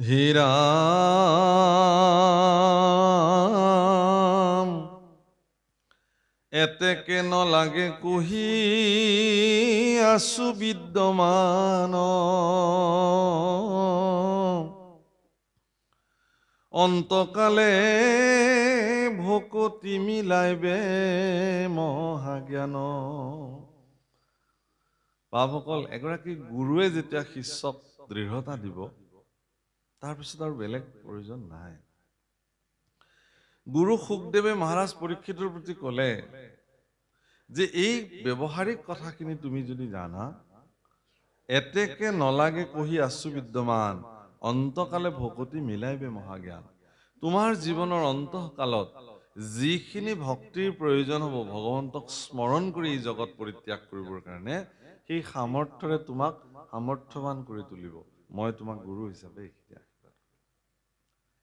হে রাম এতেকে নলাগে কুহি আছু বিদ্যমান অন্তকালে ভকতি মিলাইবে মহাজ্ঞান। বাপসকল, এগৰাকী গুৰুৱে যেতিয়া শিষ্যক দৃঢ়তা দিব তাৰপিছত আৰু বেলেগ প্ৰয়োজন নাই। গুৰু সুখদেৱে মহাৰাজ পৰীক্ষিতৰ প্ৰতি ক'লে যে এই ব্যৱহাৰিক কথাখিনি তুমি যদি জানা, এতেকে নলাগে কহি আছু বিদ্যমান অন্তকালে ভকতি মিলাইবে মহাজ্ঞান। তোমাৰ জীৱনৰ অন্তঃকালত যিখিনি ভক্তিৰ প্ৰয়োজন হ'ব ভগৱন্তক স্মৰণ কৰি এই জগত পৰিত্যাগ কৰিবৰ কাৰণে, সেই সামৰ্থ্যৰে তোমাক সামৰ্থ্যৱান কৰি তুলিব। মই তোমাক গুৰু হিচাপে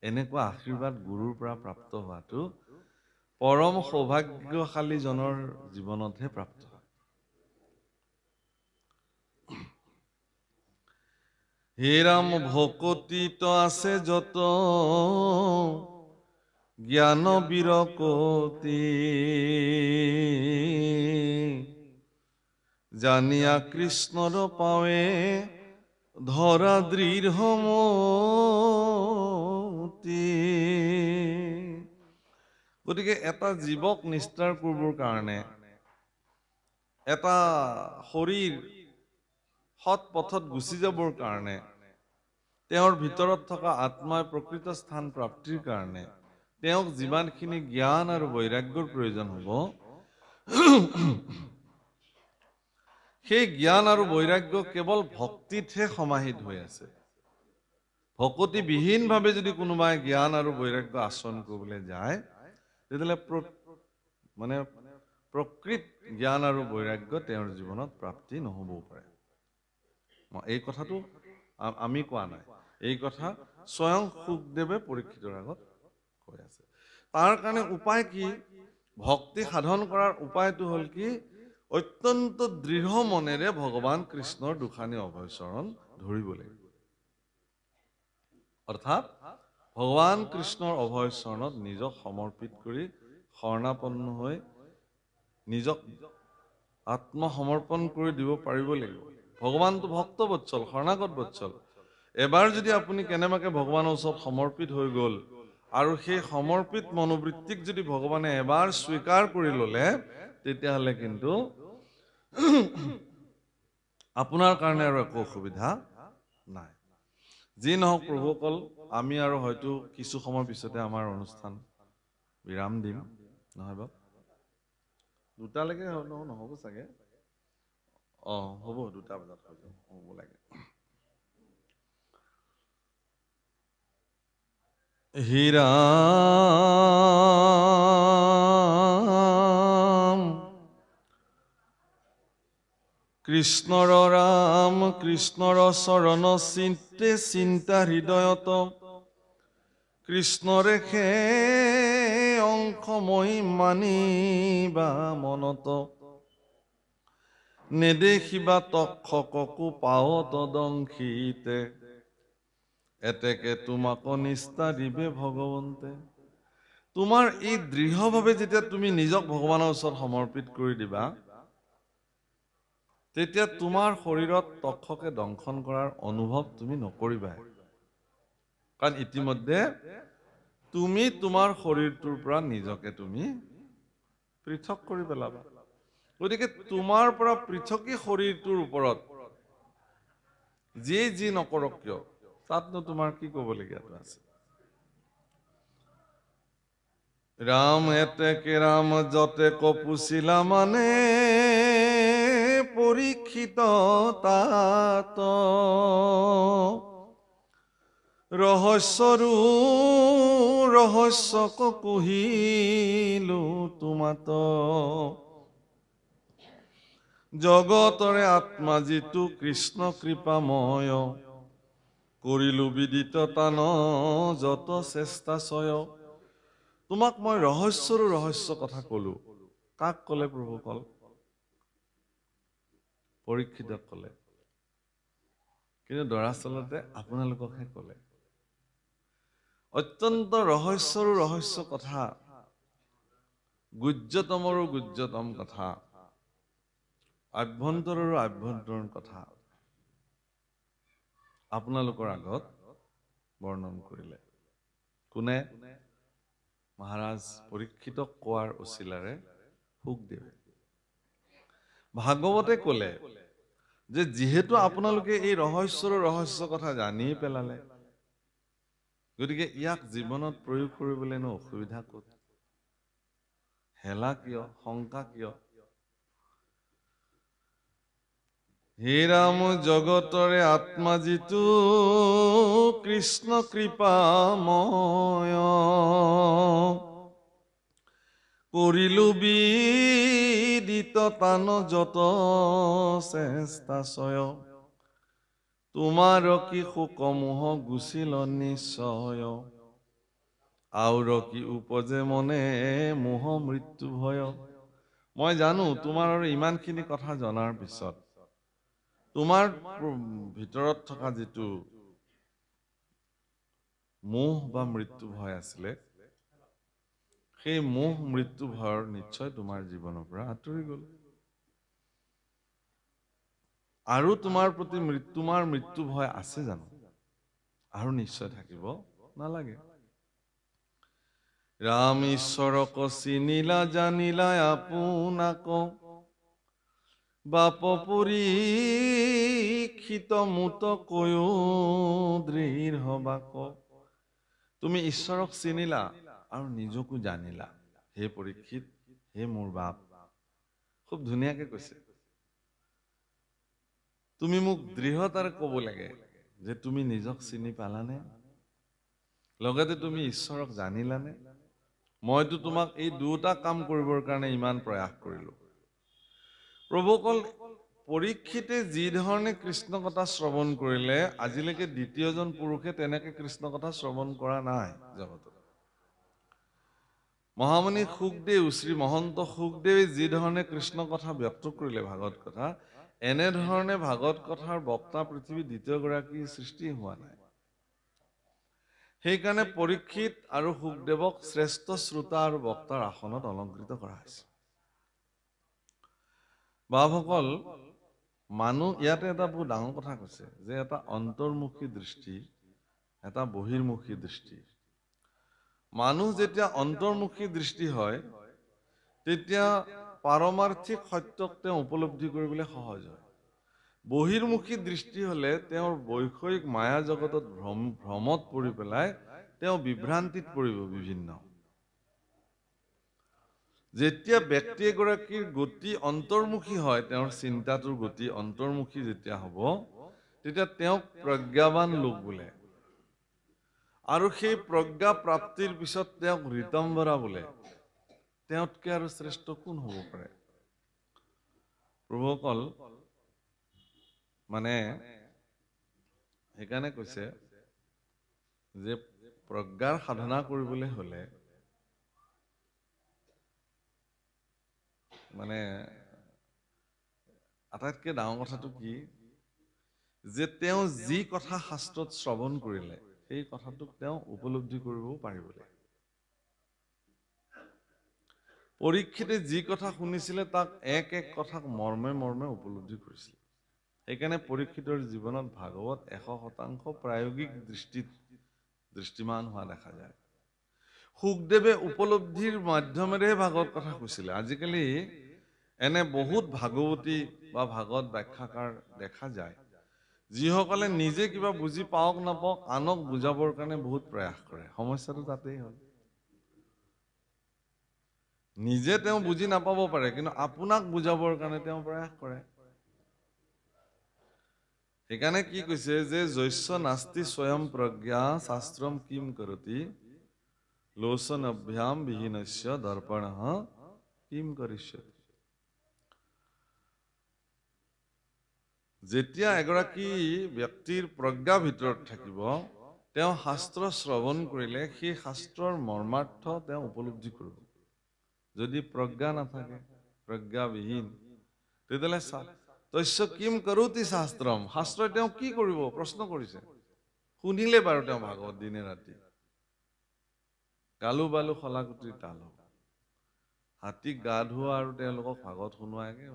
এনেকুৱা আশীৰ্বাদ গুৰুৰ পৰা প্ৰাপ্ত হোৱাটো পৰম সৌভাগ্যশালী জনৰ জীৱনতহে প্ৰাপ্ত হয়। হে ৰাম ভকতিত আছে যত জ্ঞান বিৰকতি, জানিয়া কৃষ্ণৰ পাৱে ধৰা দৃঢ়মতি। গতিকে এটা জীৱক নিস্তাৰ কৰিবৰ কাৰণে, এটা শৰীৰ সৎ পথত গুচি যাবৰ কাৰণে, তেওঁৰ ভিতৰত থকা আত্মাই প্ৰকৃত স্থান প্ৰাপ্তিৰ কাৰণে তেওঁক যিমানখিনি জ্ঞান আৰু বৈৰাগ্যৰ প্ৰয়োজন হ'ব, সেই জ্ঞান আৰু বৈৰাগ্য কেৱল ভক্তিতহে সমাহিত হৈ আছে। ভকতিবিহীনভাৱে যদি কোনোবাই জ্ঞান আৰু বৈৰাগ্য আচৰণ কৰিবলৈ যায়, তেতিয়াহ'লে প্ৰকৃত জ্ঞান আৰু বৈৰাগ্য তেওঁৰ জীৱনত প্ৰাপ্তি নহ'বও পাৰে। এই কথাটো আমি কোৱা নাই, এই কথা স্বয়ং সুখদেৱে পৰীক্ষিতৰ আগত কৈ আছে। তাৰ কাৰণে উপায় কি? ভক্তি সাধন কৰাৰ উপায়টো হ'ল কি? অত্যন্ত দৃঢ় মনেৰে ভগৱান কৃষ্ণৰ দুখানি অভয়চৰণ ধৰিব লাগিব। অৰ্থাৎ ভগৱান কৃষ্ণৰ অভয়চৰণত নিজক সমৰ্পিত কৰি শৰণাপন্ন হৈ নিজক আত্মসমৰ্পণ কৰি দিব পাৰিব লাগিব। ভগৱানটো ভক্ত বৎসল, শৰণাগত বৎসল। এবাৰ যদি আপুনি কেনেবাকে ভগৱানৰ ওচৰত সমৰ্পিত হৈ গ'ল আৰু সেই সমৰ্পিত মনোবৃত্তিক যদি ভগৱানে এবাৰ স্বীকাৰ কৰি ল'লে, তেতিয়াহ'লে কিন্তু আপোনাৰ কাৰণে আৰু একো অসুবিধা নাই। যি নহওক প্ৰভুসকল, আমি আৰু হয়তো কিছু সময় পিছতে আমাৰ অনুষ্ঠান বিৰাম দিম, নহয় বাৰু? 2টালৈকে নহ'ব চাগে। হ'ব, 2টা বজাত হ'ব লাগে। হে ৰাম কৃষ্ণৰ ৰাম কৃষ্ণৰ চৰণ চিন্তে চিন্তা হৃদয়ত, কৃষ্ণৰেখে অংশময়ী মানিবা মনত, নেদেখিবা তক্ষকো পাৱত দংশিতে, এতেকে তোমাক নিষ্ঠা দিবে ভগৱন্তে। তোমাৰ এই দৃঢ়ভাৱে যেতিয়া তুমি নিজক ভগৱানৰ ওচৰত সমৰ্পিত কৰি দিবা, তেতিয়া তোমাৰ শৰীৰত তক্ষকে দংশন কৰাৰ অনুভৱ তুমি নকৰিবা। কাৰণ ইতিমধ্যে তুমি তোমাৰ শৰীৰটোৰ পৰা নিজকে তুমি পৃথক কৰি পেলাবা। গতিকে তোমাৰ পৰা পৃথকী শৰীৰটোৰ ওপৰত যি নকৰক কিয়, তাতনো তোমাৰ কি ক'বলগীয়াটো আছে? ৰাম এতেকে ৰাম যতে কপুছিলা মানে পৰীক্ষিত তাত, ৰহস্য কহিলো তোমাত, জগতৰে আত্মা যিটো কৃষ্ণ কৃপাময়, কৰিলো বিদিত তান যত চেষ্টা চয়। তোমাক মই ৰহস্যৰো ৰহস্য কথা কলো। কাক কলে প্ৰভুসকল? পৰীক্ষিতক কলে। কিন্তু দৰাচলতে আপোনালোককহে কলে। অত্যন্ত ৰহস্যৰো ৰহস্য কথা, গুহ্যতমৰো গুহ্যতম কথা, আভ্যন্তৰৰো আভ্যন্তৰীণ কথা আপোনালোকৰ আগত বৰ্ণন কৰিলে। কোনে? মহাৰাজ পৰীক্ষিতক কোৱাৰ উচিলাৰে শুকদেৱে। ভাগৱতে ক'লে যে যিহেতু আপোনালোকে এই ৰহস্যৰ ৰহস্য কথা জানি পেলালে, গতিকে ইয়াক জীৱনত প্ৰয়োগ কৰিবলৈনো অসুবিধা ক'ত? হেলা কিয়? শংকা কিয়? হে ৰাম জগতৰে আত্মা যিটো কৃষ্ণ কৃপাময়, কৰিলো বিদিত তান যত চেষ্টাচয়, তোমাৰ কি শোকমোহ গুচিল নিশ্চয়, আউৰ কি উপজে মনে মোহ মৃত্যু ভয়। মই জানো তোমাৰ আৰু ইমানখিনি কথা জনাৰ পিছত তোমাৰ ভিতৰত থকা যিটো মোহ বা মৃত্যু ভয় আছিলে, সেই মোহ মৃত্যু ভয়ৰ নিশ্চয় তোমাৰ জীৱনৰ পৰা আঁতৰি গ'ল। আৰু তোমাৰ প্ৰতি তোমাৰ মৃত্যু ভয় আছে জানো? আৰু নিশ্চয় থাকিব নালাগে। ৰাম ঈশ্বৰক চিনিলা জানিলা আপোনাক, বাপ পৰীক্ষিত মুত কৈও দৃঢ় বাক। তুমি ঈশ্বৰক চিনিলা আৰু নিজকো জানিলা। হে পৰীক্ষিত, হে মোৰ বাপ। খুব ধুনীয়াকে কৈছে। তুমি মোক দৃঢ়তাৰে ক'ব লাগে যে তুমি নিজক চিনি পালানে, লগতে তুমি ঈশ্বৰক জানিলানে? মইতো তোমাক এই দুটা কাম কৰিবৰ কাৰণে ইমান প্ৰয়াস কৰিলো। প্ৰভুসকল, পৰীক্ষিতে যি ধৰণে কৃষ্ণ কথা শ্ৰৱণ কৰিলে, আজিলৈকে দ্বিতীয়জন পুৰুষে তেনেকে কৃষ্ণ কথা শ্ৰৱণ কৰা নাই জগতত। মহামুনি শুকদেৱ, শ্ৰী মহন্ত শুকদেৱে যি ধৰণে কৃষ্ণ কথা ব্যক্ত কৰিলে, ভাগৱত কথা, এনেধৰণে ভাগৱত কথাৰ বক্তা পৃথিৱীৰ দ্বিতীয়গৰাকী সৃষ্টি হোৱা নাই। সেইকাৰণে পৰীক্ষিত আৰু শুকদেৱক শ্ৰেষ্ঠ শ্ৰোতা আৰু বক্তাৰ আসনত অলংকৃত কৰা হৈছে। বাপসকল, মানুহ ইয়াতে এটা বহুত ডাঙৰ কথা কৈছে যে এটা অন্তৰ্মুখী দৃষ্টি, এটা বহিৰ্মুখী দৃষ্টি। মানুহ যেতিয়া অন্তৰ্মুখী দৃষ্টি হয়, তেতিয়া পাৰমাৰ্থিক সত্যক তেওঁ উপলব্ধি কৰিবলৈ সহজ হয়। বহিৰ্মুখী দৃষ্টি হলে তেওঁৰ বৈষয়িক মায়া জগতত ভ্ৰমত পৰি পেলাই তেওঁ বিভ্ৰান্তিত পৰিব বিভিন্ন। যেতিয়া ব্যক্তি এগৰাকীৰ গতি অন্তৰ্মুখী হয়, তেওঁৰ চিন্তাটোৰ গতি অন্তৰ্মুখী যেতিয়া হ'ব, তেতিয়া তেওঁক প্ৰজ্ঞাৱান লোক বোলে। আৰু সেই প্ৰজ্ঞা প্ৰাপ্তিৰ পিছত তেওঁক ঋতম্বৰা বোলে। তেওঁতকে আৰু শ্ৰেষ্ঠ কোন হ'ব পাৰে? প্ৰভুসকল, মানে সেইকাৰণে কৈছে যে প্ৰজ্ঞাৰ সাধনা কৰিবলৈ হলে মানে আটাইতকৈ ডাঙৰ কথাটো কি, যে তেওঁ যি কথা শাস্ত্ৰত শ্ৰৱণ কৰিলে, সেই কথাটোক তেওঁ উপলব্ধি কৰিবও পাৰিব লাগে। পৰীক্ষিতে যি কথা শুনিছিলে তাক এক এক কথাক মৰ্মে মৰ্মে উপলব্ধি কৰিছিল। সেইকাৰণে পৰীক্ষিতৰ জীৱনত ভাগৱত 100% প্ৰায়োগিক দৃষ্টিমান হোৱা দেখা যায়। শুকদেৱে উপলব্ধিৰ মাধ্যমেৰে ভাগৱত কথা কৈছিলে। আজিকালি এনে বহুত ভাগৱতী বা ভাগৱত ব্যাখ্যাকাৰ দেখা যায়, যিসকলে নিজে কিবা বুজি পাওক নাপাওক আনক বুজাবৰ কাৰণে বহুত প্ৰয়াস কৰে। সমস্যাটো তাতেই হ'ল। নিজে তেওঁ বুজি নাপাব পাৰে, কিন্তু আপোনাক বুজাবৰ কাৰণে তেওঁ প্ৰয়াস কৰে। সেইকাৰণে কি কৈছে যে যস্য নাস্তি স্বয়ং প্ৰজ্ঞা শাস্ত্ৰম কিম কৰতি, লোচন অভ্যাম বিহীনস্য দৰ্পণঃ কিম কৰিষ্যতি। যেতিয়া এগৰাকী ব্যক্তিৰ প্ৰজ্ঞা ভিতৰত থাকিব, তেওঁ শাস্ত্ৰ শ্ৰৱণ কৰিলে সেই শাস্ত্ৰৰ মৰ্মাৰ্থ তেওঁ উপলব্ধি কৰিব। যদি প্ৰজ্ঞা নাথাকে, প্ৰজ্ঞাবিহীন, তেতিয়াহ'লে তস্য কিম কৰোতি শাস্ত্ৰম, শাস্ত্ৰই তেওঁ কি কৰিব প্ৰশ্ন কৰিছে। শুনিলে বাৰু তেওঁ ভাগৱত দিনে ৰাতি, গালু বালু খলাকুটিৰ তাল হাতীক গা ধোৱা আৰু তেওঁলোকক ভাগত শুনোৱাগে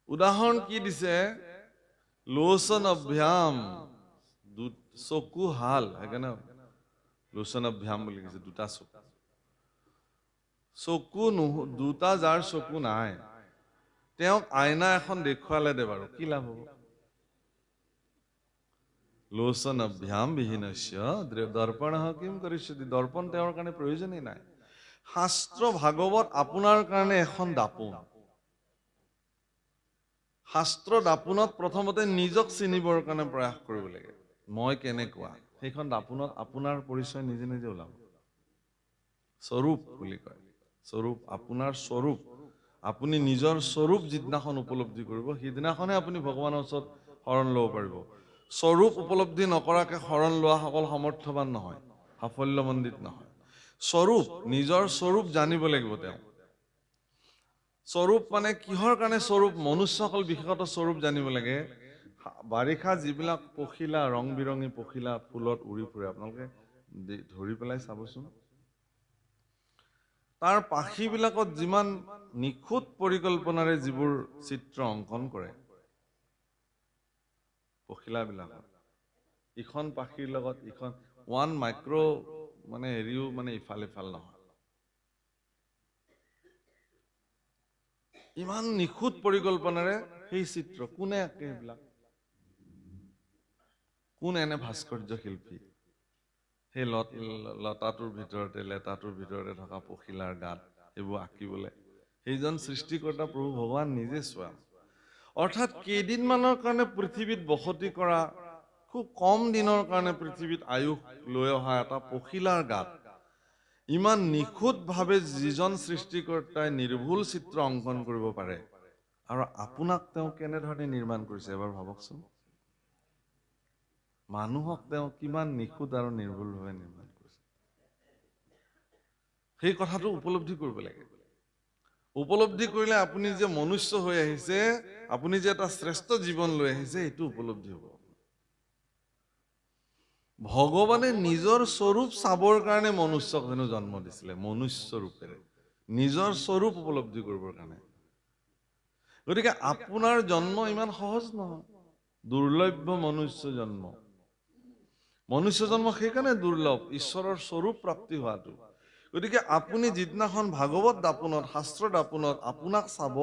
উদাহৰণ কি দিছে লোচন অভ্যাম চকু হাল সেইকাৰণে লোচন অভ্যাম বুলি কৈছে দুটা চকু দুটা যাৰ চকু নাই তেওঁক আইনা এখন দেখুৱালে দে বাৰু কি লাভ হ'ব লোচন অভ্যাম বিহীনস্য দৰ্পণঃ কিম কৰিষ্যতি দৰ্পণ তেওঁৰ কাৰণে প্ৰয়োজনেই নাই শাস্ত্ৰ ভাগৱত আপোনাৰ কাৰণে এখন দাপোন শাস্ত্ৰ দাপোনত প্ৰথমতে নিজক চিনিবৰ কাৰণে প্ৰয়াস কৰিব লাগে মই কেনেকুৱা সেইখন দাপোনত আপোনাৰ পৰিচয় নিজে নিজে ওলাব স্বৰূপ বুলি কয় স্বৰূপ আপোনাৰ স্বৰূপ আপুনি নিজৰ স্বৰূপ যিদিনাখন উপলব্ধি কৰিব সেইদিনাখনে আপুনি ভগৱানৰ ওচৰত শৰণ ল'ব পাৰিব স্বৰূপ উপলব্ধি নকৰাকে শৰণ লোৱা সকল সমৰ্থবান নহয় সাফল্যমণ্ডিত নহয় স্বৰূপ নিজৰ স্বৰূপ জানিব লাগিব তেওঁ স্বৰূপ মানে কিহৰ কাৰণে স্বৰূপ মনুষ্যসকল বিশেষত স্বৰূপ জানিব লাগে বাৰিষা যিবিলাক পখিলা ৰং বিৰঙী পখিলা ফুলত উৰি ফুৰে আপোনালোকে ধৰি পেলাই চাবচোন তাৰ পাখিবিলাকত যিমান নিখুঁত পৰিকল্পনাৰে যিবোৰ চিত্ৰ অংকন কৰে পখিলাবিলাকত ইখন পাখিৰ লগত ইখন 1 মাইক্ৰ মানে হেৰিও মানে ইফাল নহয় ইমান নিখুঁত পৰিকল্পনাৰে সেই চিত্ৰ কোনে আঁকে এইবিলাক কোন এনে ভাস্কৰ্য শিল্পী সেই লতাটোৰ ভিতৰতে লেটাটোৰ ভিতৰতে থকা পখিলাৰ গাত এইবোৰ আঁকিবলৈ সেইজন সৃষ্টিকৰ্তা প্ৰভু ভগৱান নিজে স্বয়ং অৰ্থাৎ কেইদিনমানৰ কাৰণে পৃথিৱীত বসতি কৰা খুব কম দিনৰ কাৰণে পৃথিৱীত আয়ুস লৈ অহা এটা পখিলাৰ গাত ইমান নিখুঁতভাৱে যিজন সৃষ্টিকৰ্তাই নিৰ্ভুল চিত্ৰ অংকন কৰিব পাৰে আৰু আপোনাক তেওঁ কেনেধৰণে নিৰ্মাণ কৰিছে এবাৰ ভাবকচোন মানুহক তেওঁ কিমান নিখুঁত আৰু নিৰ্ভুলভাৱে নিৰ্মাণ কৰিছে সেই কথাটো উপলব্ধি কৰিব লাগে উপলব্ধি কৰিলে আপুনি যে মনুষ্য হৈ আহিছে আপুনি যে এটা শ্ৰেষ্ঠ জীৱন লৈ আহিছে এইটো উপলব্ধি হ'ব ভগৱানে নিজৰ স্বৰূপ চাবৰ কাৰণে মনুষ্যক হেনো জন্ম দিছিলে মনুষ্য ৰূপেৰে নিজৰ স্বৰূপ উপলব্ধি কৰিবৰ কাৰণে গতিকে আপোনাৰ জন্ম ইমান সহজ নহয় দুৰ্লভ্য মনুষ্য জন্ম সেইকাৰণে দুৰ্লভ ঈশ্বৰৰ স্বৰূপ প্ৰাপ্তি হোৱাটো গতিকে আপুনি যিদিনাখন ভাগৱত দাপোনত শাস্ত্ৰ দাপোনত আপোনাক চাব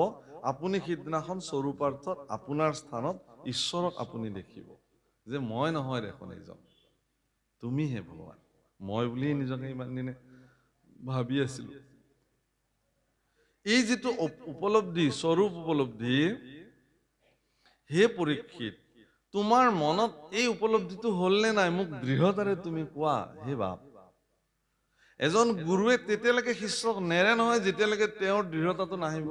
আপুনি সিদিনাখন স্বৰূপাৰ্থত আপোনাৰ স্থানত ঈশ্বৰক আপুনি দেখিব যে মই নহয় দেখোন এইজন তুমিহে ভগৱান মই বুলি নিজকে ইমান দিনে ভাবি আছিলো এই যিটো উপলব্ধি স্বৰূপ উপলব্ধি হে পৰীক্ষিত তোমাৰ মনত এই উপলব্ধিটো হ'ল নে নাই মোক দৃঢ়তাৰে তুমি কোৱা হে বাপ এজন গুৰুৱে তেতিয়ালৈকে শিষ্যক নেৰে নহয় যেতিয়ালৈকে তেওঁৰ দৃঢ়তাটো নাহিব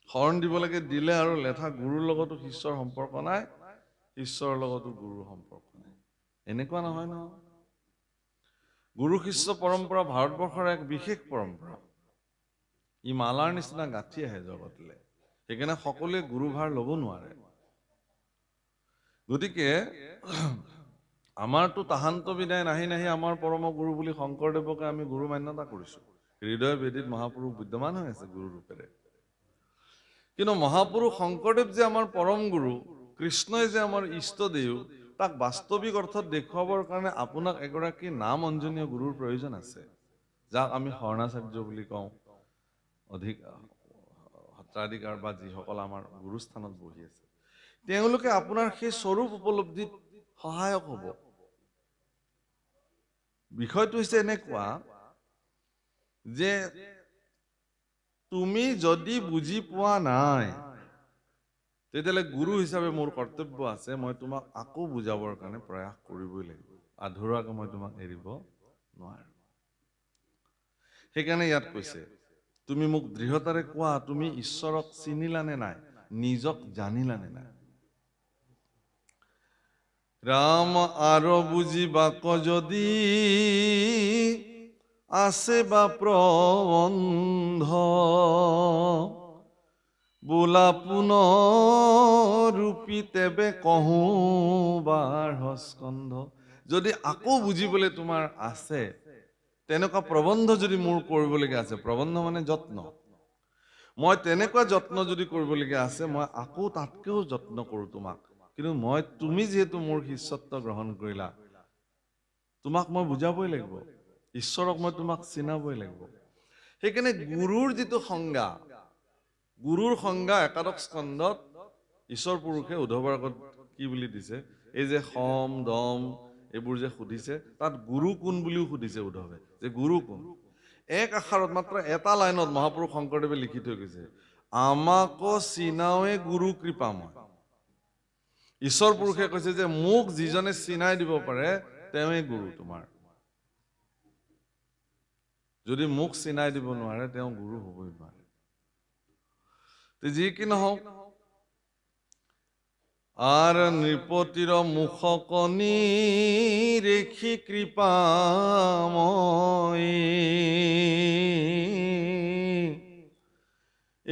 শৰণ দিব লাগে দিলে আৰু লেঠা গুৰুৰ লগতো শিষ্যৰ সম্পৰ্ক নাই ঈশ্বৰৰ লগতো গুৰুৰ সম্পৰ্ক নাই এনেকুৱা নহয় ন গুৰু শিষ্য পৰম্পৰা ভাৰতবৰ্ষৰ এক বিশেষ পৰম্পৰা ই মালাৰ নিচিনা গাঁঠি আহে জগতলৈ সেইকাৰণে সকলোৱে গুৰুভাৰ ল'ব নোৱাৰে গতিকে আমাৰতো তাহান্ত বিদায় নাহি আমাৰ পৰম গুৰু বুলি শংকৰদেৱকে আমি গুৰু মান্যতা কৰিছো হৃদয় বেদীত মহাপুৰুষ বিদ্যমান হৈ আছে গুৰু ৰূপেৰে কিন্তু মহাপুৰুষ শংকৰদেৱ যে আমাৰ পৰম গুৰু কৃষ্ণই যে আমাৰ ইষ্টদেউ তাক বাস্তৱিক অৰ্থত দেখুৱাবৰ কাৰণে আপোনাক এগৰাকী নাম অঞ্জনীয় গুৰুৰ প্ৰয়োজন আছে যাক আমি শৰণাচাৰ্য বুলি কওঁ অধিক সত্ৰাধিকাৰ বা যিসকল আমাৰ গুৰুস্থানত বহি আছে তেওঁলোকে আপোনাৰ সেই স্বৰূপ উপলব্ধিত সহায়ক হ'ব বিষয়টো হৈছে এনেকুৱা যে তুমি যদি বুজি পোৱা নাই তেতিয়াহ'লে গুৰু হিচাপে মোৰ কৰ্তব্য আছে মই তোমাক আকৌ বুজাবৰ কাৰণে প্ৰয়াস কৰিবই লাগিব আধৰুৱাকৈ মই তোমাক এৰিব নোৱাৰো সেইকাৰণে ইয়াত কৈছে তুমি মোক দৃঢ়তাৰে কোৱা তুমি ঈশ্বৰক চিনিলানে নাই নিজক জানিলানে নাই ৰাম আৰু বুজিবাক যদি আছে বা প্ৰবন্ধ বোলা পুনৰূপী তেবে কহোঁ বাৰস্কন্ধ যদি আকৌ বুজিবলৈ তোমাৰ আছে, তেনেকুৱা প্ৰবন্ধ যদি মোৰ কৰিবলগীয়া আছে, প্ৰবন্ধ মানে যত্ন, মই তেনেকুৱা যত্ন যদি কৰিবলগীয়া আছে, মই আকৌ তাতকেও যত্ন কৰোঁ তোমাক। কিন্তু তুমি যিহেতু মোৰ শিষ্যত্ব গ্ৰহণ কৰিলা, তোমাক মই বুজাবই লাগিব, ঈশ্বৰক মই তোমাক চিনাবই লাগিব। সেইকাৰণে গুৰুৰ যিটো সংজ্ঞা, গুৰুৰ সংজ্ঞা একাদশ স্কন্ধত ঈশ্বৰ পুৰুষে উদ্ধৱৰ আগত কি বুলি দিছে, এই যে সম দম এইবোৰ যে সুধিছে, তাত গুৰু কোন বুলিও সুধিছে উদ্ধৱে, যে গুৰু কোন। এক আখাৰত মাত্ৰ এটা লাইনত মহাপুৰুষ শংকৰদেৱে লিখি থৈ গৈছে, আমাকো চিনাৱে গুৰু কৃপাময়। ঈশ্বৰ পুৰুষে কৈছে যে মোক যিজনে চিনাই দিব পাৰে তেওঁৱেই গুৰু তোমাৰ। যদি মোক চিনাই দিব নোৱাৰে তেওঁ গুৰু হ'বই নোৱাৰে। যি কি নহওক, আৰ নৃপতিৰ মুখকনি ৰেখি কৃপাময়,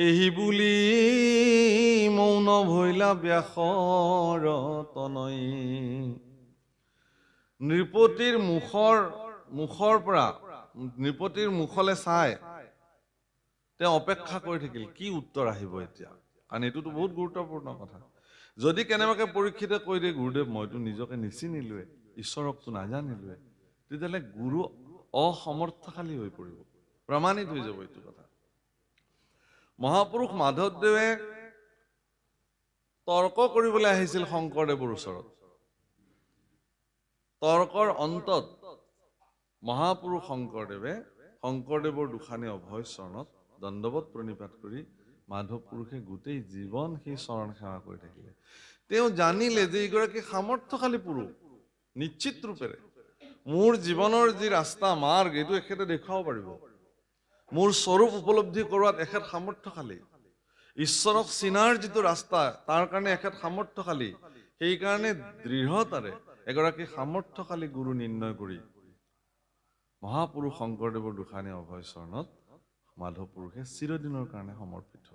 এই বুলি মৌন ভৈলা ব্যাসৰ তনয়। নৃপতিৰ মুখৰ পৰা, নৃপতিৰ মুখলে চাই তেওঁ অপেক্ষা কৰি থাকিল কি উত্তৰ আহিব এতিয়া, কাৰণ এইটোতো বহুত গুৰুত্বপূৰ্ণ কথা। যদি কেনেবাকে পৰীক্ষিতে কৈ দিয়ে গুৰুদেৱ মইতো নিজকে নিচিনিলোৱে, ঈশ্বৰকতো নাজানিলোৱে, তেতিয়াহ'লে গুৰু অসমৰ্থশালী হৈ পৰিব, প্ৰমাণিত হৈ যাব এইটো কথা। মহাপুৰুষ মাধৱদেৱে তৰ্ক কৰিবলৈ আহিছিল শংকৰদেৱৰ ওচৰত। তৰ্কৰ অন্তত মহাপুৰুষ শংকৰদেৱৰ দুখানি অভয় চৰণত দণ্ডৱত প্ৰণিপাত কৰি মাধৱ পুৰুষে গোটেই জীৱন সেই চৰণ সেৱা কৰি থাকিলে। তেওঁ জানিলে যে এইগৰাকী সামৰ্থ্যশালী পুৰুষ, নিশ্চিত ৰূপেৰে মোৰ জীৱনৰ যি ৰাস্তা মাৰ্গ এইটো এখেতে দেখুৱাব পাৰিব, মোৰ স্বৰূপ উপলব্ধি কৰোৱাত এখেত সামৰ্থ্যশালী, ঈশ্বৰক চিনাৰ যিটো ৰাস্তা তাৰ কাৰণে এখেত সামৰ্থ্যশালী। সেইকাৰণে দৃঢ়তাৰে এগৰাকী সামৰ্থ্যশালী গুৰু নিৰ্ণয় কৰি মহাপুৰুষ শংকৰদেৱৰ দুখানি অভয় চৰণত মাধৱ পুৰুষে চিৰদিনৰ কাৰণে সমৰ্পিত।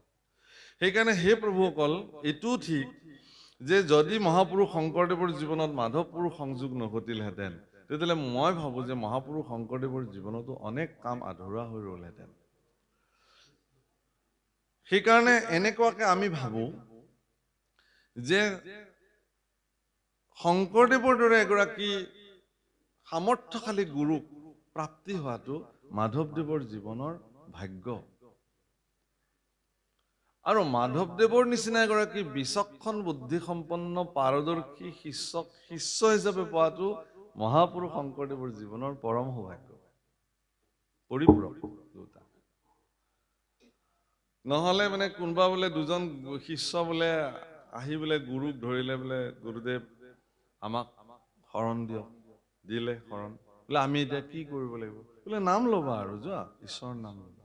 সেইকাৰণে হে প্ৰভুসকল, এইটোও ঠিক যে যদি মহাপুৰুষ শংকৰদেৱৰ জীৱনত মাধৱ পুৰুষ সংযোগ নঘটিলহেঁতেন, তেতিয়াহ'লে মই ভাবোঁ যে মহাপুৰুষ শংকৰদেৱৰ জীৱনতো অনেক কাম আধৰুৱা হৈ ৰ'লহেঁতেন। সেইকাৰণে এনেকুৱাকে আমি ভাবোঁ যে শংকৰদেৱৰ দৰে এগৰাকী সামৰ্থ্যশালী গুৰুক প্ৰাপ্তি হোৱাটো মাধৱদেৱৰ জীৱনৰ ভাগ্য। আৰু মাধৱদেৱৰ নিচিনা এগৰাকী বিচক্ষণ বুদ্ধিসম্পন্ন পাৰদৰ্শী শিষ্য হিচাপে পোৱাটো মহাপুৰুষ শংকৰদেৱৰ জীৱনৰ পৰম সৌভাগ্য, পৰিপূৰক দুটা। নহ'লে মানে কোনোবা বোলে দুজন শিষ্য বোলে আহি বোলে গুৰুক ধৰিলে, বোলে গুৰুদেৱ আমাক শৰণ দিয়ক, দিলে শৰণ, বোলে আমি এতিয়া কি কৰিব লাগিব, বোলে নাম ল'বা আৰু যোৱা ঈশ্বৰৰ নাম ল'বা।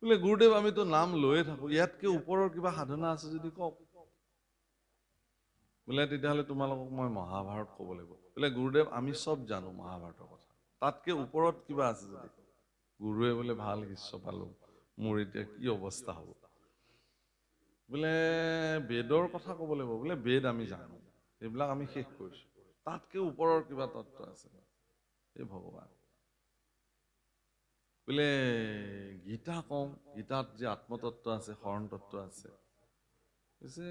বোলে গুৰুদেৱ আমিতো নাম লৈয়ে থাকো, ইয়াতকে ওপৰৰ কিবা সাধনা আছে যদি কওক। বোলে তেতিয়াহ'লে তোমালোকক মই মহাভাৰত ক'ব লাগিব। বোলে গুৰুদেৱ আমি চব জানো মহাভাৰতৰ কথা, তাতকে ওপৰত কিবা আছে যদি। গুৰুৱে বোলে ভাল শিষ্য পালো, মোৰ এতিয়া কি অৱস্থা হ'ব। বোলে বেদৰ কথা ক'ব লাগিব, বোলে বেদ আমি জানো, এইবিলাক আমি শেষ কৰিছো, তাতকে ওপৰৰ কিবা তত্ত্ব আছে, এই ভগৱান। বোলে গীতা কওঁ, গীতাত যে আত্মতত্ত্ব আছে, শৰণ তত্ত্ব আছে, কৈছে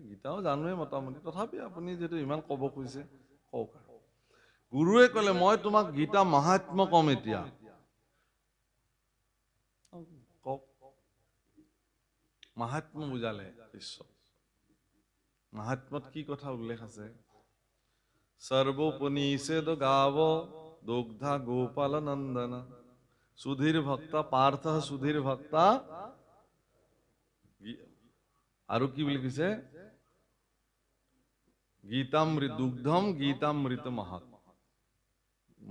গীতাও জানোৱে মোটামুটি, তথাপি আপুনি যিহেতু ইমান ক'ব খুজিছে কওক। গুৰুৱে ক'লে মই তোমাক গীতা মাহাত্ম্য কম এতিয়া, কওক। মাহাত্ম্য বুজালে শিষ্য। মাহাত্ম্যত কি কথা উল্লেখ আছে? সর্বোপনিষেদ গাব দুগ্ধা গোপাল নন্দন, সুধীর ভক্তা পার্থ সুধীর ভক্তা, আৰু কি বুলি কৈছে? গীতামৃত দুগ্ধম গীতামৃত মাহাত্ম্য,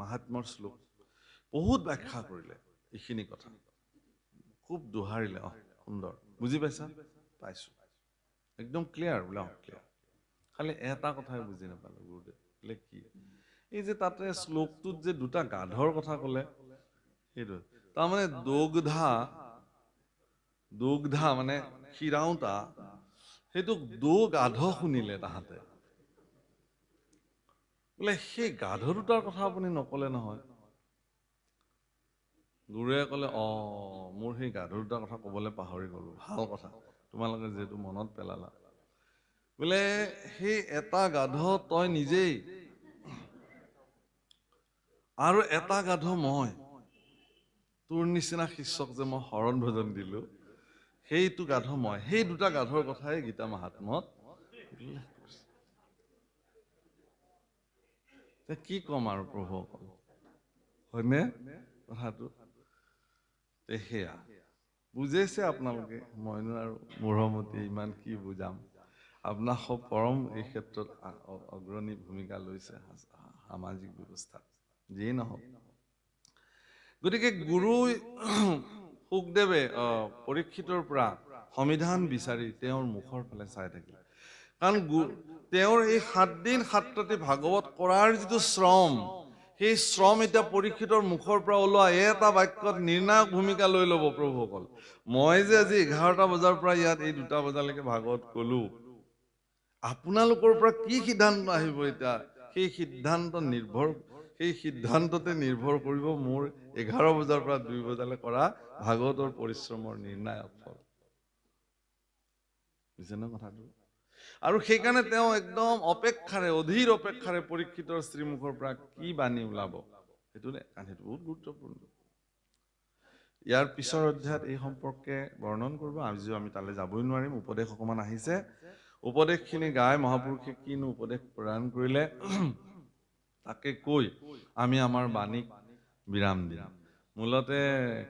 মাহাত্ম্যৰ শ্লোক বহুত ব্যাখ্যা কৰিলে এইখিনি কথা, খুব দোহাৰিলে। সুন্দৰ, বুজি পাইছা? পাইছো, একদম ক্লিয়াৰ, বোলে ক্লিয়াৰ। খালি এটা কথাই বুজি নাপালো গুৰুদেৱ, বোলে কি? এই যে তাতে শ্লোকটোত যে দুটা গাধৰ কথা ক'লে, সেইটো তাৰমানে দুগ্ধা মানে খিৰাওতা, সেইটো গাধ শুনিলে তাহাঁতে। বোলে সেই গাধ দুটাৰ কথা আপুনি নকলে নহয়। গুৰুৱে ক'লে মোৰ সেই গাধ দুটাৰ কথা ক'বলৈ পাহৰি গ'লো, ভাল কথা তোমালোকে যিহেতু মনত পেলালা। বোলে সেই এটা গাধ তই নিজেই আৰু এটা গাধ মই, তোৰ নিচিনা শিষ্যক যে মই শৰণ ভজন দিলো সেইটো গাধ মই। সেই দুটা গাধৰ কথাই গীতা মাহাত্ম্যত উল্লেখ কৰিছে। কি কম আৰু প্ৰভুসকল, হয়নে কথাটো? সেয়া বুজাইছে আপোনালোকে, মইনো আৰু মূঢ়মতি ইমান কি বুজাম। আপোনাৰ সব পৰম এই ক্ষেত্ৰত অগ্ৰণী ভূমিকা লৈছে সামাজিক ব্যৱস্থাত, যিয়ে নহওক। গতিকে গুৰু শুকদেৱে পৰীক্ষিতৰ পৰা সমিধান বিচাৰি তেওঁৰ মুখৰ ফালে চাই থাকিলে। কাৰণ তেওঁৰ এই 7 দিন 7 ৰাতি ভাগৱত কৰাৰ যিটো শ্ৰম, সেই শ্ৰম এতিয়া পৰীক্ষিতৰ মুখৰ পৰা ওলোৱা এটা বাক্যত নিৰ্ণায়ক ভূমিকা লৈ ল'ব। প্ৰভুসকল, মই যে আজি 11টা বজাৰ পৰা ইয়াত এই 2টা বজালৈকে ভাগৱত কলো, আপোনালোকৰ পৰা কি সিদ্ধান্ত আহিব এতিয়া, সেই সিদ্ধান্ততে নিৰ্ভৰ কৰিব মোৰ 11 বজাৰ পৰা 2 বজালৈ কৰা ভাগৱতৰ পৰিশ্ৰমৰ নিৰ্ণায়ক ফল। বুজিছে ন কথাটো? আৰু সেইকাৰণে তেওঁ একদম অপেক্ষাৰে, অধীৰ অপেক্ষাৰে পৰীক্ষিতৰ শ্ৰীমুখৰ পৰা কি বাণী ওলাব সেইটো বহুত গুৰুত্বপূৰ্ণ। ইয়াৰ পিছৰ অধ্যায়ত এই সম্পৰ্কে বৰ্ণন কৰিব। আজিও আমি তালৈ যাবই নোৱাৰিম। উপদেশ অকমান আহিছে, উপদেশখিনি গাই মহাপুৰুষে কিনো উপদেশ প্ৰদান কৰিলে তাকে কৈ আমি আমাৰ বাণীক বিৰাম দিম। মূলতে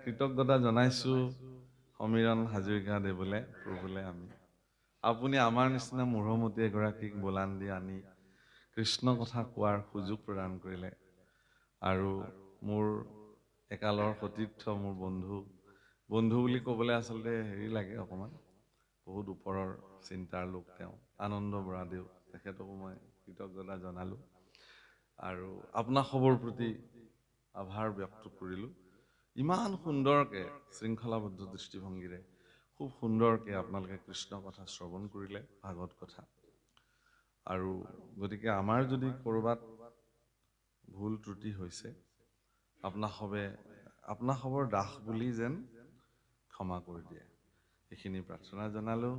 কৃতজ্ঞতা জনাইছো সমীৰণ হাজৰিকা দেৱলে, প্ৰভুলে। আপুনি আমাৰ নিচিনা মূঢ়মতী এগৰাকীক বোলান দি আনি কৃষ্ণ কথা কোৱাৰ সুযোগ প্ৰদান কৰিলে। আৰু মোৰ একালৰ সতীৰ্থ, মোৰ বন্ধু বুলি ক'বলৈ আচলতে হেৰি লাগে অকণমান, বহুত ওপৰৰ চিন্তাৰ লোক তেওঁ, আনন্দ বৰাদেউ, তেখেতকো মই কৃতজ্ঞতা জনালোঁ আৰু আপোনাৰ খবৰ প্ৰতি আভাৰ ব্যক্ত কৰিলোঁ। ইমান সুন্দৰকে শৃংখলাবদ্ধ দৃষ্টিভংগীৰে খুব সুন্দৰকে আপোনালোকে কৃষ্ণ কথা শ্ৰৱণ কৰিলে, ভাগৱত কথা। আৰু গতিকে আমাৰ যদি ক'ৰবাত ভুল ত্ৰুটি হৈছে, আপোনা খবৰ দাস বুলি যেন ক্ষমা কৰি দিয়ে, এইখিনি প্ৰাৰ্থনা জনালোঁ।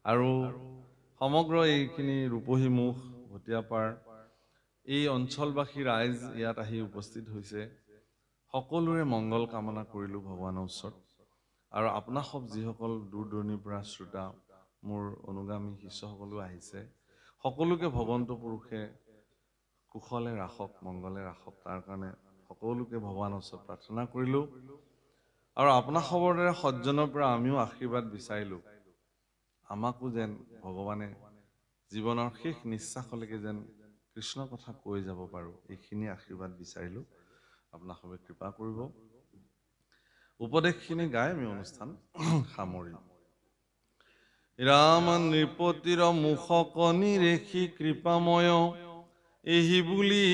আৰু সমগ্ৰ এইখিনি ৰূপহী মুখ, ভটীয়াপাৰ এই অঞ্চলবাসী ৰাইজ ইয়াত আহি উপস্থিত হৈছে, সকলোৰে মংগল কামনা কৰিলোঁ ভগৱানৰ ওচৰত। আৰু আপোনাক সব যিসকল দূৰ দূৰণিৰ পৰা শ্ৰোতা, মোৰ অনুগামী শিষ্যসকলো আহিছে, সকলোকে ভগৱন্ত পুৰুষে কুশলে ৰাখক, মংগলে ৰাখক, তাৰ কাৰণে সকলোকে ভগৱানৰ ওচৰত প্ৰাৰ্থনা কৰিলোঁ। আৰু আপোনাৰ খবৰ দৰে সজ্জনৰ পৰা আমিও আশীৰ্বাদ বিচাৰিলোঁ, আমাকো যেন ভগৱানে জীৱনৰ শেষ নিশ্বাসলৈকে যেন কৃষ্ণ কথা কৈ যাব পাৰোঁ, এইখিনি আশীৰ্বাদ বিচাৰিলোঁ। আপোনাক সবে কৃপা কৰিব। উপদেশখিনি গাই আমি অনুষ্ঠান সামৰিম। ৰাম নৃপতিৰ মুখক নিৰেখি কৃপাময়, এহি বুলি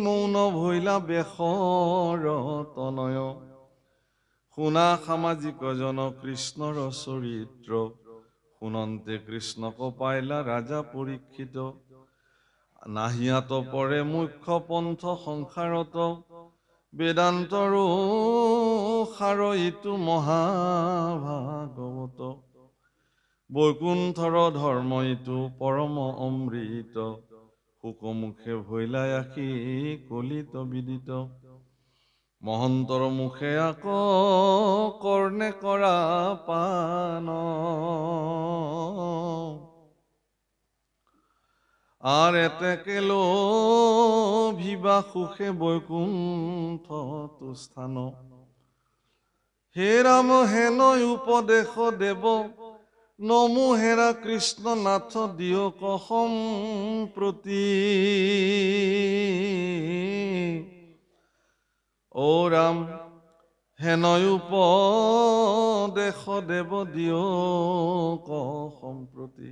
মৌন ভৈলা বেশৰ তনয়। শুনা সামাজিক জন কৃষ্ণৰ চৰিত্ৰ, শুনন্তে কৃষ্ণক পাইলা ৰাজা পৰীক্ষিত। নাহিয়াত পৰে মুখ্য পন্থ সংসাৰত, বেদান্তৰ সাৰ ইটো মহাভাগৱত। বৈকুণ্ঠৰ ধৰ্ম ইটো পৰম অমৃত, শুকমুখে ভৈলাই আশী কলিত বিদিত। মহন্তৰ মুখে আক কৰ্ণে কৰা পান, আৰ এতেকে লোভিবা সুখে বৈকুণ্ঠ তুস্থান। হে ৰাম হেনয় উপদেশ দেৱ, নমো হেৰা কৃষ্ণ নাথ দিয়ক সম্প্ৰতি। ও ৰাম হেনয় উপদেশ দেৱ দিয়ক সম্প্ৰতি।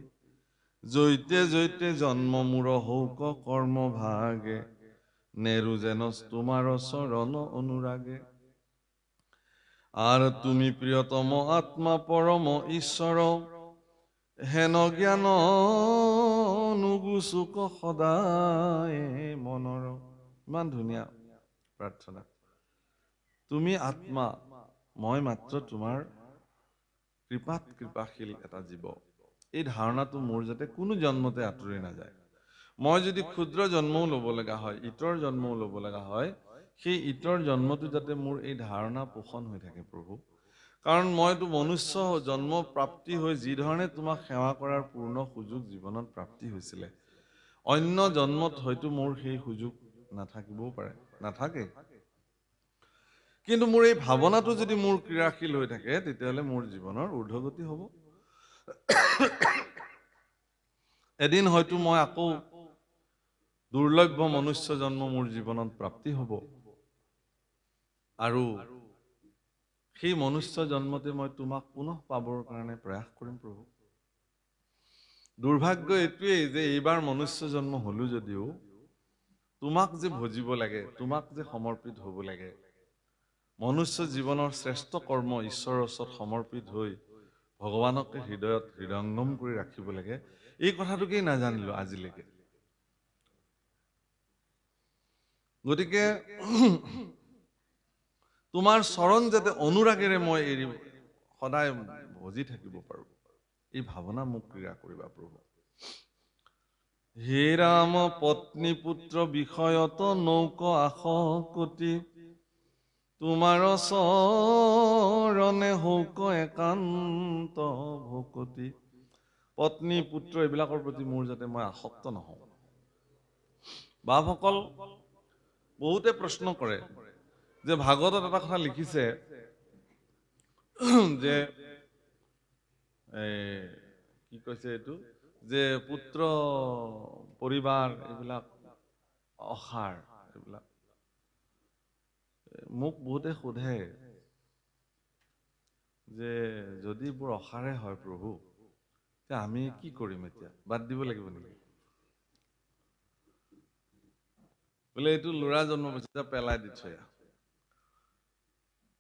জৈতে জৈতে জন্ম মূৰ হৌক কৰ্ম ভাগে, নেৰু যেন তোমাৰ চৰণ অনুৰাগে। আৰ তুমি প্ৰিয়তম আত্মা পৰম ঈশ্বৰ, হেন জ্ঞান নুগুচুক সদায় মনৰ। ইমান ধুনীয়া প্ৰাৰ্থনা। তুমি আত্মা, মই মাত্ৰ তোমাৰ কৃপাত কৃপাশীল এটা জীৱ। এই ধাৰণাটো মোৰ যাতে কোনো জন্মতে আঁতৰি নাযায়। মই যদি ক্ষুদ্ৰ জন্মও ল'ব লগা হয়, ইতৰ জন্মও ল'ব লগা হয়, সেই ইতৰ জন্মটো যাতে মোৰ এই ধাৰণা পোষণ হৈ থাকে প্ৰভু। কাৰণ মইতো মনুষ্য জন্ম প্ৰাপ্তি হৈ যি ধৰণে তোমাক সেৱা কৰাৰ পূৰ্ণ সুযোগ জীৱনত প্ৰাপ্তি হৈছিলে, অন্য জন্মত হয়তো মোৰ সেই সুযোগ নাথাকিবও পাৰে, নাথাকে। কিন্তু মোৰ এই ভাৱনাটো যদি মোৰ ক্ৰিয়াশীল হৈ থাকে, তেতিয়াহ'লে মোৰ জীৱনৰ ঊৰ্ধ্বগতি হ'ব। এদিন হয়তো মই আকৌ দুৰ্লভ্য মনুষ্য জন্ম মোৰ জীৱনত প্ৰাপ্তি হ'ব, আৰু সেই মনুষ্য জন্মতে মই তোমাক পুনঃ পাবৰ কাৰণে প্ৰয়াস কৰিম প্ৰভু। দুৰ্ভাগ্য এইটোৱেই যে এইবাৰ মনুষ্য জন্ম হলো যদিও তোমাক যে ভজিব লাগে, তোমাক যে সমৰ্পিত হ'ব লাগে, মনুষ্য জীৱনৰ শ্ৰেষ্ঠ কৰ্ম ঈশ্বৰৰ ওচৰত সমৰ্পিত হৈ ভগৱানকে হৃদয়ত হৃদয়ংগম কৰি ৰাখিব লাগে, এই কথাটোকেই নাজানিলো আজিলৈকে। গতিকে তোমাৰ চৰণ যাতে অনুৰাগেৰে মই সদায় ভজি থাকিব পাৰো, এই ভাৱনা মোক ক্ৰিয়া কৰিবা প্ৰভু। হে ৰাম পত্নী পুত্ৰ বিষয়ত নৌক আশকতি, তোমাৰ চৰণে হৌক একান্ত ভকতি। পত্নী পুত্ৰ এইবিলাকৰ প্ৰতি মোৰ যাতে মই আসক্ত নহওঁ। বাপসকল বহুতে প্ৰশ্ন কৰে যে ভাগৱতত এটা কথা লিখিছে যে কি কৈছে এইটো, যে পুত্ৰ পৰিবাৰ এইবিলাক অসাৰ। এইবিলাক মোক বহুতে সোধে যে যদি বোৰ অসাৰে হয় প্ৰভু, তে আমি কি কৰিম এতিয়া, বাদ দিব লাগিব নেকি? বোলে এইটো ল'ৰা জন্ম পাইছে পেলাই দি থৈ আহ,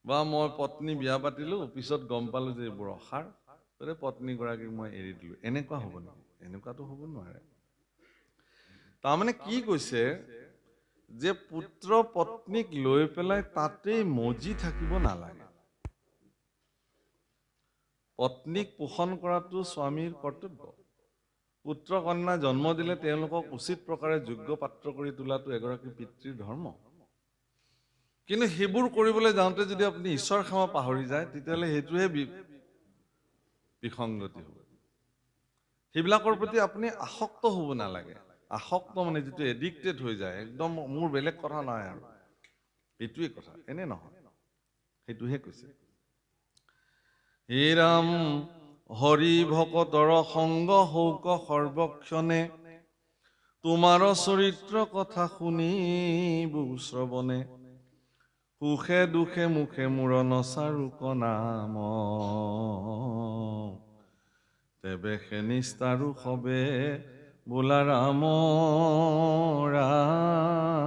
বা মই পত্নী বিয়া পাতিলো, পিছত গম পালো যে এইবোৰ অসাৰ, পত্নী গৰাকীক মই এৰি দিলো, এনেকুৱা হ'ব নেকি? এনেকুৱাতো হ'ব নোৱাৰে। তাৰমানে কি কৈছে যে পুত্ৰ পত্নীক লৈ পেলাই তাতেই মজি থাকিব নালাগে। পত্নীক পোষণ কৰাটো স্বামীৰ কৰ্তব্য। পুত্ৰ কন্যা জন্ম দিলে তেওঁলোকক উচিত প্ৰকাৰে যোগ্য পাত্ৰ কৰি তোলাটো এগৰাকী পিতৃৰ ধৰ্ম। কিন্তু সেইবোৰ কৰিবলৈ যাওঁতে যদি আপুনি ঈশ্বৰ সেৱা পাহৰি যায়, তেতিয়াহ'লে সেইটোহে বিসংগতি হ'ব। সেইবিলাকৰ প্ৰতি আপুনি আসক্ত হ'ব নালাগে। আসক্ত মানে যিটো এডিক্টেড হৈ যায়, একদম মোৰ বেলেগ কথা নাই আৰু, এইটোৱে কথা, এনে নহয়, সেইটোহে কৈছে। হে ৰাম হৰি ভকতৰ সংগ হৌক সৰ্বক্ষণে, তোমাৰ চৰিত্ৰ কথা শুনিবো শ্ৰৱণে, সুখে দুখে মুখে মূৰ নচাৰোক নাম, তেবে সে নিস্তাৰো সবে বোলা ৰাম ৰাম।